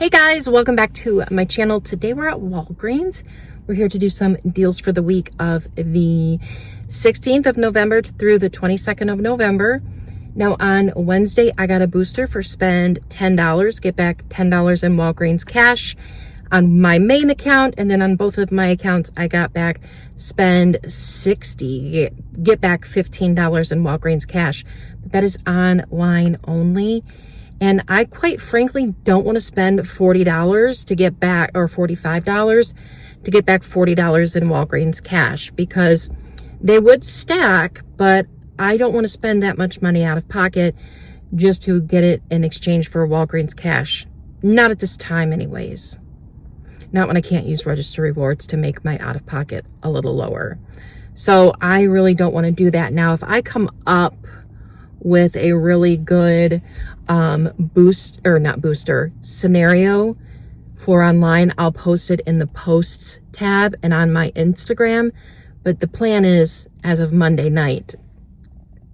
Hey guys, welcome back to my channel. Today we're at Walgreens. We're here to do some deals for the week of the 16th of November through the 22nd of November. Now on Wednesday, I got a booster for spend $10, get back $10 in Walgreens cash on my main account, and then on both of my accounts, I got back spend $60, get back $15 in Walgreens cash. But that is online only. And I quite frankly don't want to spend $40 to get back, or $45 to get back $40 in Walgreens cash, because they would stack, but I don't want to spend that much money out of pocket just to get it in exchange for Walgreens cash. Not at this time anyways. Not when I can't use register rewards to make my out of pocket a little lower. So I really don't want to do that. Now, if I come up with a really good scenario for online, I'll post it in the posts tab and on my Instagram. But the plan is, as of Monday night,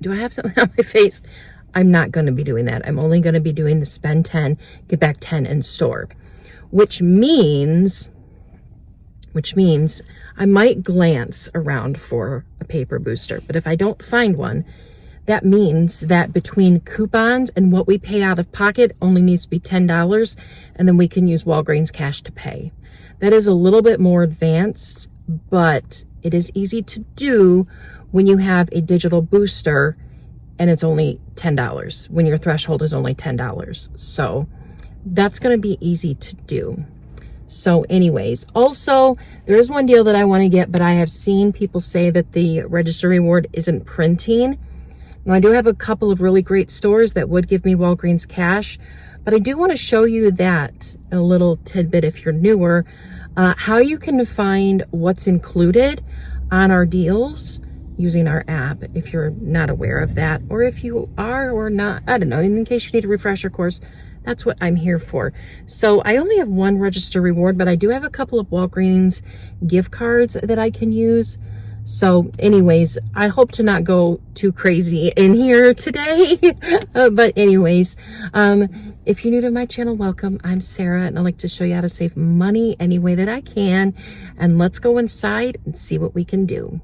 do I have something on my face? I'm not going to be doing that. I'm only going to be doing the spend 10, get back 10 in store, which means I might glance around for a paper booster. But if I don't find one, that means that between coupons and what we pay out of pocket only needs to be $10, and then we can use Walgreens cash to pay. That is a little bit more advanced, but it is easy to do when you have a digital booster and it's only $10, when your threshold is only $10. So that's going to be easy to do. So anyways, also there is one deal that I want to get, but I have seen people say that the register reward isn't printing. Now, I do have a couple of really great stores that would give me Walgreens cash, but I do want to show you that a little tidbit if you're newer, how you can find what's included on our deals using our app if you're not aware of that, or if you are or not, I don't know, in case you need a refresher course, that's what I'm here for. So I only have one register reward, but I do have a couple of Walgreens gift cards that I can use. So anyways, I hope to not go too crazy in here today. But anyways, if you're new to my channel, welcome. I'm Sarah, and I like to show you how to save money any way that I can. And let's go inside and see what we can do.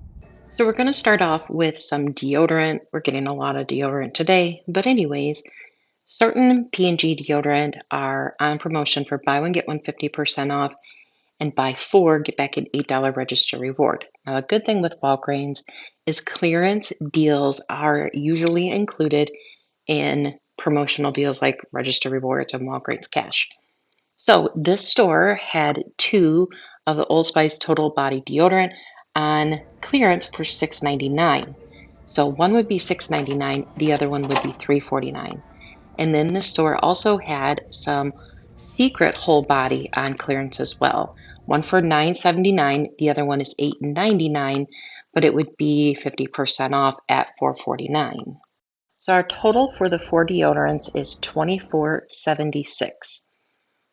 So we're going to start off with some deodorant. We're getting a lot of deodorant today. But anyways, certain P&G deodorant are on promotion for buy one, get one 50% off. And buy 4, get back an $8 register reward. Now, a good thing with Walgreens is clearance deals are usually included in promotional deals like register rewards and Walgreens cash. So this store had 2 of the Old Spice Total Body Deodorant on clearance for $6.99. So one would be $6.99, the other one would be $3.49. And then the store also had some Secret Whole Body on clearance as well. One for $9.79, the other one is $8.99, but it would be 50% off at $4.49. So our total for the 4 deodorants is $24.76.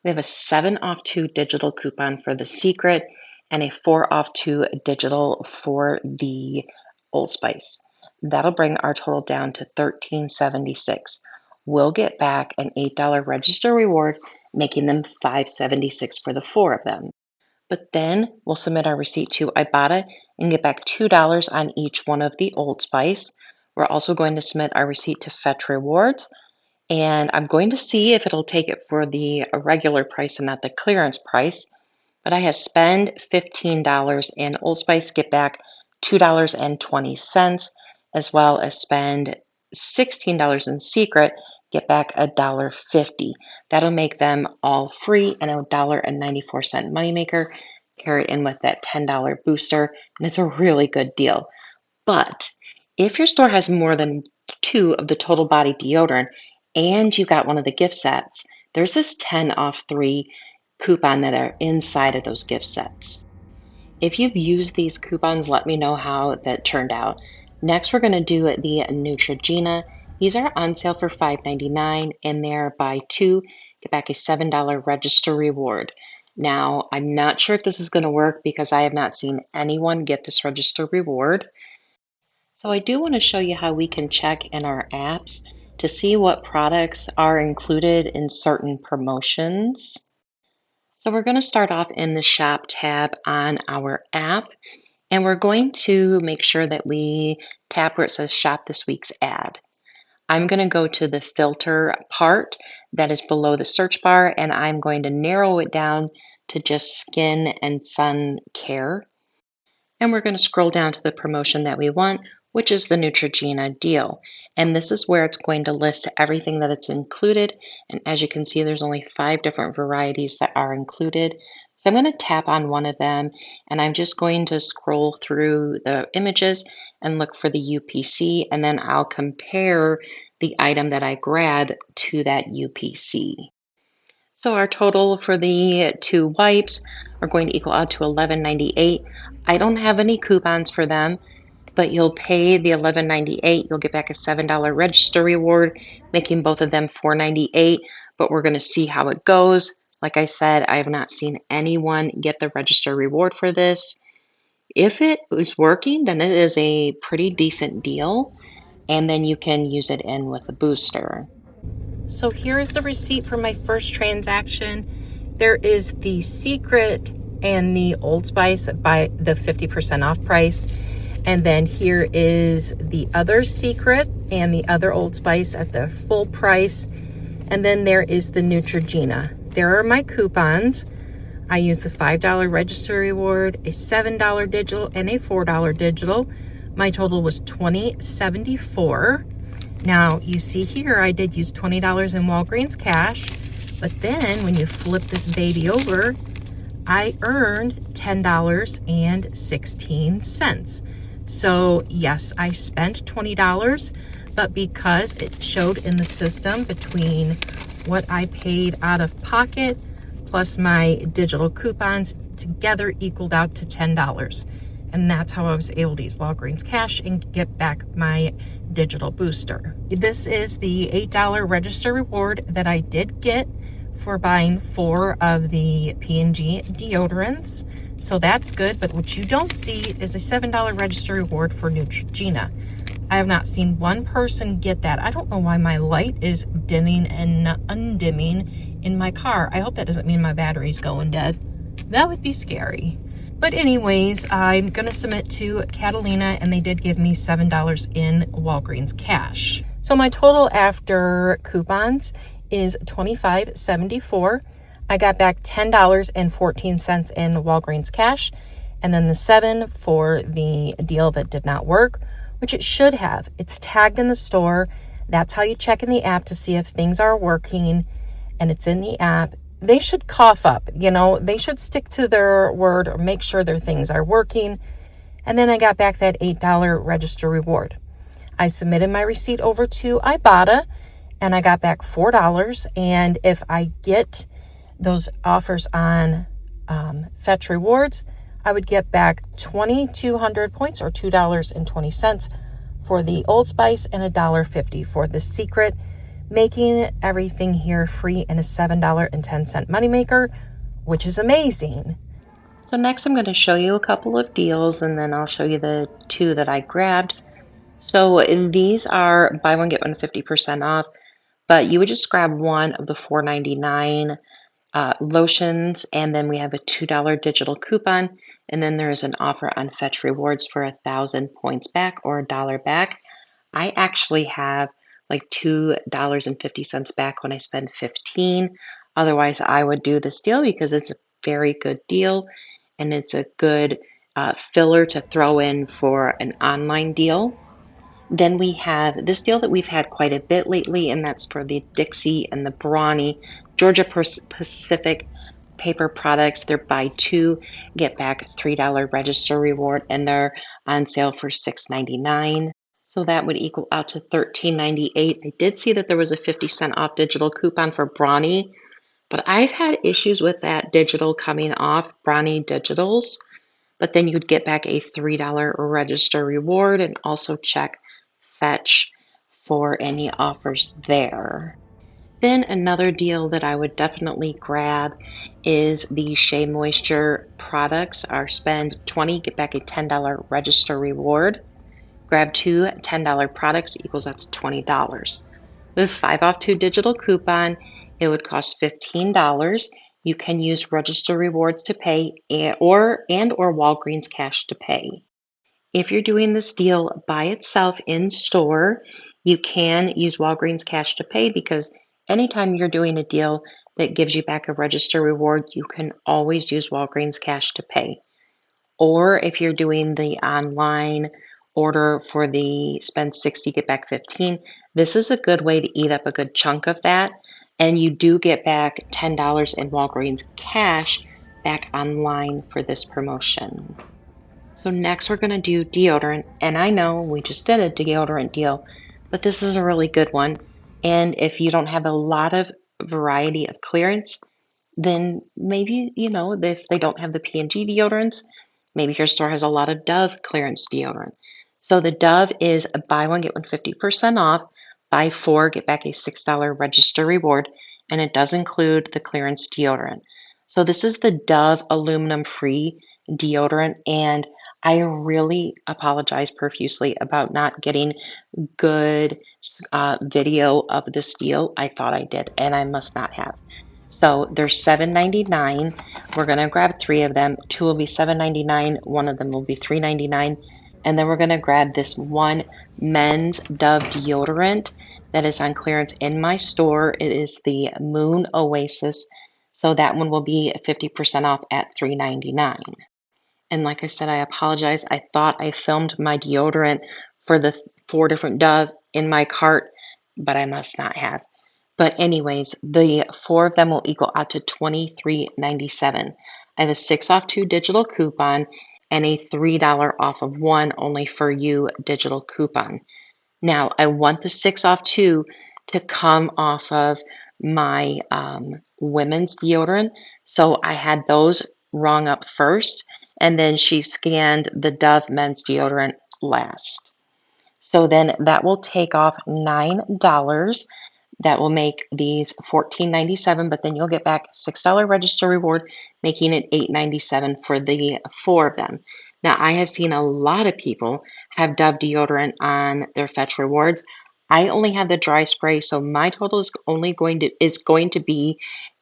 We have a 7 off 2 digital coupon for the Secret and a 4 off 2 digital for the Old Spice. That'll bring our total down to $13.76. We'll get back an $8 register reward, making them $5.76 for the 4 of them. But then we'll submit our receipt to Ibotta and get back $2 on each one of the Old Spice. We're also going to submit our receipt to Fetch Rewards, and I'm going to see if it'll take it for the regular price and not the clearance price. But I have spend $15 in Old Spice, get back $2.20, as well as spend $16 in Secret, get back $1.50. That'll make them all free and $1.94 moneymaker. Pair it in with that $10 booster, and it's a really good deal. But if your store has more than 2 of the Total Body Deodorant and you got one of the gift sets, there's this 10 off 3 coupon that are inside of those gift sets. If you've used these coupons, let me know how that turned out. Next, we're going to do the Neutrogena. These are on sale for $5.99, and they're buy 2, get back a $7 register reward. Now, I'm not sure if this is going to work because I have not seen anyone get this register reward. So I do want to show you how we can check in our apps to see what products are included in certain promotions. So we're going to start off in the Shop tab on our app, and we're going to make sure that we tap where it says Shop this week's ad. I'm going to go to the filter part that is below the search bar, and I'm going to narrow it down to just skin and sun care. And we're going to scroll down to the promotion that we want, which is the Neutrogena deal. And this is where it's going to list everything that it's included. And as you can see, there's only 5 different varieties that are included. So I'm going to tap on one of them, and I'm just going to scroll through the images and look for the UPC, and then I'll compare the item that I grabbed to that UPC. So our total for the 2 wipes are going to equal out to $11.98. I don't have any coupons for them, but you'll pay the $11.98. You'll get back a $7 register reward, making both of them $4.98. But we're going to see how it goes. Like I said, I have not seen anyone get the register reward for this. If it is working, then it is a pretty decent deal, and then you can use it in with a booster. So here is the receipt for my first transaction. There is the Secret and the Old Spice by the 50% off price. And then here is the other Secret and the other Old Spice at the full price. And then there is the Neutrogena. There are my coupons. I used the $5 register reward, a $7 digital, and a $4 digital. My total was $20.74. Now, you see here, I did use $20 in Walgreens cash, but then when you flip this baby over, I earned $10.16. So yes, I spent $20, but because it showed in the system between what I paid out of pocket plus my digital coupons together equaled out to $10. And that's how I was able to use Walgreens cash and get back my digital booster. This is the $8 register reward that I did get for buying 4 of the P&G deodorants. So that's good, but what you don't see is a $7 register reward for Neutrogena. I have not seen one person get that. I don't know why my light is dimming and undimming in my car. I hope that doesn't mean my battery's going dead. That would be scary. But anyways, I'm going to submit to Catalina, and they did give me $7 in Walgreens cash. So my total after coupons is $25.74. I got back $10.14 in Walgreens cash, and then the $7 for the deal that did not work, which it should have. It's tagged in the store. That's how you check in the app to see if things are working, and it's in the app. They should cough up, they should stick to their word or make sure their things are working. And then I got back that $8 register reward. I submitted my receipt over to Ibotta, and I got back $4. And if I get those offers on Fetch Rewards, I would get back 2,200 points or $2.20 for the Old Spice and $1.50 for the Secret, making everything here free and a $7.10 moneymaker, which is amazing. So next I'm going to show you a couple of deals, and then I'll show you the 2 that I grabbed. So these are buy one, get one 50% off, but you would just grab one of the $4.99 lotions, and then we have a $2 digital coupon, and then there's an offer on Fetch Rewards for 1,000 points back or $1 back. I actually have like $2.50 back when I spend 15. Otherwise, I would do this deal because it's a very good deal, and it's a good filler to throw in for an online deal. Then we have this deal that we've had quite a bit lately, and that's for the Dixie and the Brawny Georgia Pacific paper products. They're buy 2, get back $3 register reward, and they're on sale for $6.99. So that would equal out to $13.98. I did see that there was a 50% off digital coupon for Brawny, but I've had issues with that digital coming off, Brawny digitals. But then you'd get back a $3 register reward, and also check Fetch for any offers there. Then another deal that I would definitely grab is the Shea Moisture products. Our spend 20, get back a $10 register reward. Grab 2 $10 products equals out to $20. With 5 off 2 digital coupon, it would cost $15. you can use register rewards to pay or Walgreens cash to pay. If you're doing this deal by itself in store, you can use Walgreens cash to pay because anytime you're doing a deal that gives you back a register reward, you can always use Walgreens cash to pay. Or if you're doing the online order for the spend 60, get back 15, this is a good way to eat up a good chunk of that. And you do get back $10 in Walgreens cash back online for this promotion. So next we're going to do deodorant. And I know we just did a deodorant deal, but this is a really good one. And if you don't have a lot of variety of clearance, then maybe, if they don't have the P&G deodorants, maybe your store has a lot of Dove clearance deodorant. So the Dove is a buy one, get one 50% off, buy four, get back a $6 register reward, and it does include the clearance deodorant. So this is the Dove aluminum free deodorant, and I really apologize profusely about not getting good video of this deal. I thought I did, and I must not have. So they're $7.99. We're going to grab three of them. Two will be $7.99. One of them will be $3.99. And then we're going to grab this one men's Dove deodorant that is on clearance in my store. It is the Moon Oasis. So that one will be 50% off at $3.99. And like I said, I apologize. I thought I filmed my deodorant for the 4 different Dove in my cart, but I must not have. But anyways, the 4 of them will equal out to $23.97. I have a 6 off 2 digital coupon and a $3 off of 1 only for you digital coupon. Now, I want the 6 off 2 to come off of my women's deodorant. So I had those rung up first, and then she scanned the Dove men's deodorant last. So then that will take off $9. That will make these $14.97, but then you'll get back $6 register reward, making it $8.97 for the 4 of them. Now, I have seen a lot of people have Dove deodorant on their Fetch rewards. I only have the dry spray, so my total is going to be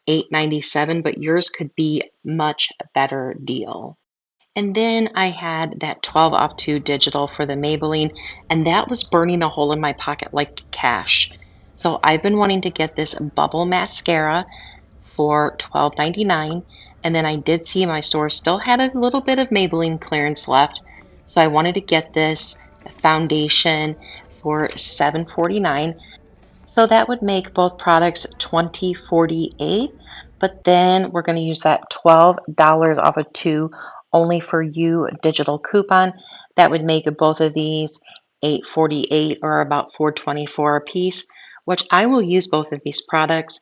$8.97, but yours could be much better deal. And then I had that 12 off 2 digital for the Maybelline, and that was burning a hole in my pocket like cash. So I've been wanting to get this bubble mascara for $12.99, and then I did see my store still had a little bit of Maybelline clearance left, so I wanted to get this foundation for $7.49. So that would make both products $20.48, but then we're going to use that $12 off of 2 only for you digital coupon. That would make both of these $8.48 or about $4.24 a piece, which I will use both of these products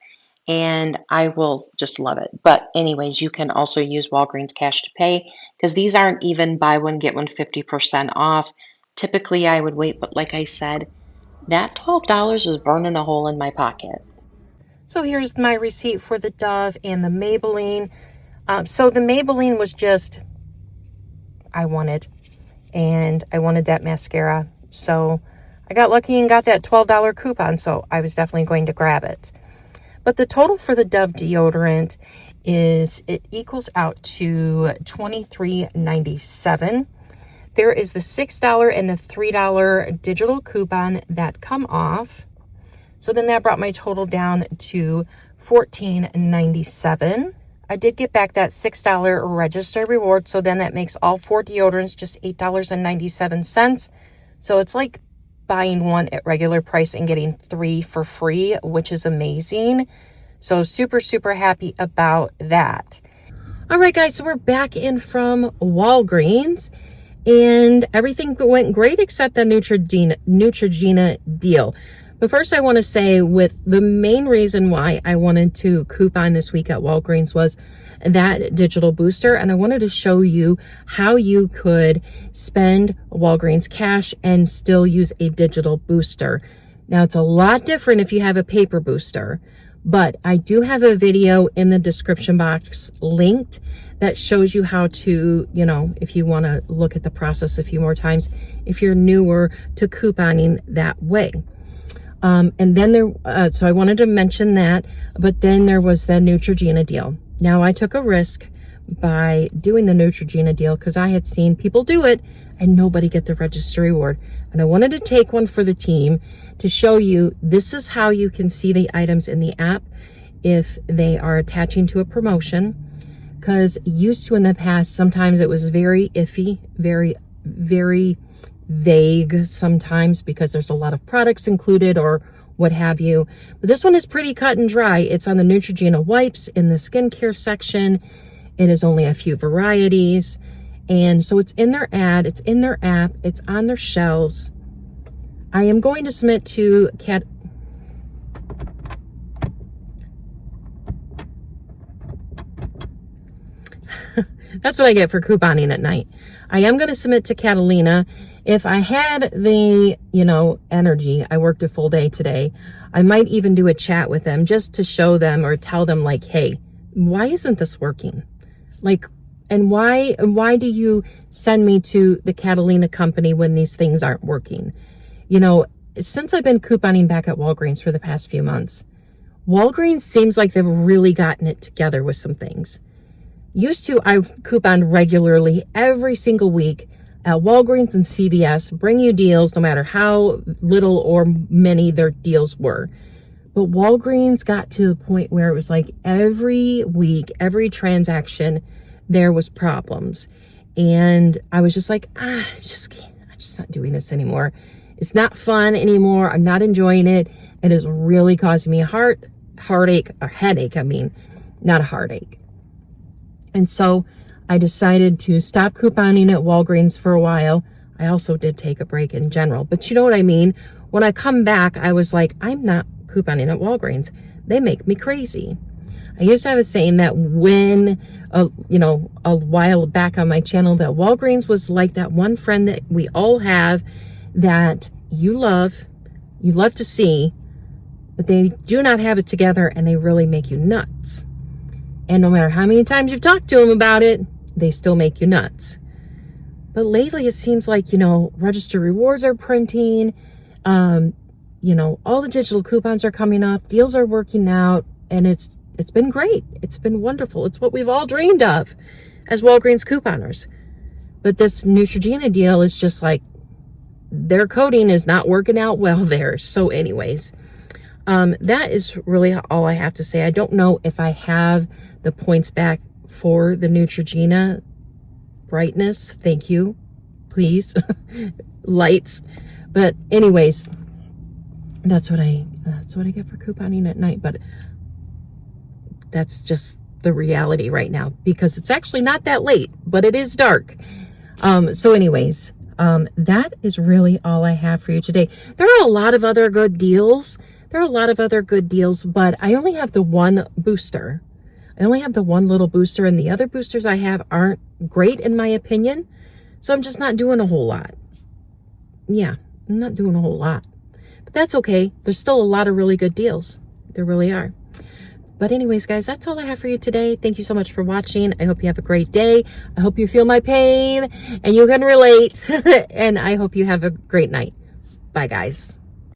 and I will just love it. But anyways, you can also use Walgreens cash to pay because these aren't even buy one, get one 50% off. Typically I would wait, but like I said, that $12 was burning a hole in my pocket. So here's my receipt for the Dove and the Maybelline. So the Maybelline was just, I wanted that mascara. So I got lucky and got that $12 coupon, so I was definitely going to grab it. But the total for the Dove deodorant it equals out to $23.97. There is the $6 and the $3 digital coupon that come off. So then that brought my total down to $14.97. I did get back that $6 register reward, so then that makes all 4 deodorants just $8.97. So it's like buying one at regular price and getting 3 for free, which is amazing. So super, super happy about that. All right, guys, so we're back in from Walgreens, and everything went great except the Neutrogena deal. But first I want to say with the main reason why I wanted to coupon this week at Walgreens was that digital booster. And I wanted to show you how you could spend Walgreens cash and still use a digital booster. Now it's a lot different if you have a paper booster, but I do have a video in the description box linked that shows you how to, if you want to look at the process a few more times, if you're newer to couponing that way. And then so I wanted to mention that, but then there was the Neutrogena deal. Now, I took a risk by doing the Neutrogena deal because I had seen people do it and nobody get the register reward. And I wanted to take one for the team to show you this is how you can see the items in the app if they are attaching to a promotion. Because used to in the past, sometimes it was very iffy, very, very vague sometimes because there's a lot of products included or what have you. But this one is pretty cut and dry. It's on the Neutrogena wipes in the skincare section. It is only a few varieties. And so it's in their ad, it's in their app, it's on their shelves. I am going to submit to That's what I get for couponing at night. I am going to submit to Catalina. If I had the, energy, I worked a full day today, I might even do a chat with them just to show them or tell them like, hey, why isn't this working? Like, and why do you send me to the Catalina company when these things aren't working? Since I've been couponing back at Walgreens for the past few months, Walgreens seems like they've really gotten it together with some things. Used to, I couponed regularly every single week at Walgreens and CVS, bring you deals no matter how little or many their deals were. But Walgreens got to the point where it was like every week, every transaction, there was problems. And I was just like, I'm just not doing this anymore. It's not fun anymore. I'm not enjoying it. It is really causing me a headache, not a heartache. And so I decided to stop couponing at Walgreens for a while. I also did take a break in general, but you know what I mean? When I come back, I was like, I'm not couponing at Walgreens. They make me crazy. I used to have a saying that when, a while back on my channel, that Walgreens was like that one friend that we all have that you love to see, but they do not have it together and they really make you nuts. And no matter how many times you've talked to them about it, they still make you nuts. But lately it seems like, register rewards are printing, all the digital coupons are coming up, deals are working out, and it's been great. It's been wonderful. It's what we've all dreamed of as Walgreens couponers. But this Neutrogena deal is just like, their coding is not working out well there. So anyways, that is really all I have to say. I don't know if I have the points back for the Neutrogena brightness. Thank you, please. Lights. But anyways, that's what I get for couponing at night. But that's just the reality right now because it's actually not that late, but it is dark. So anyways, that is really all I have for you today. There are a lot of other good deals. But I only have the one booster. I only have the one little booster, and the other boosters I have aren't great in my opinion. So I'm just not doing a whole lot. Yeah, I'm not doing a whole lot. But that's okay. There's still a lot of really good deals. There really are. But anyways, guys, that's all I have for you today. Thank you so much for watching. I hope you have a great day. I hope you feel my pain and you can relate. And I hope you have a great night. Bye, guys.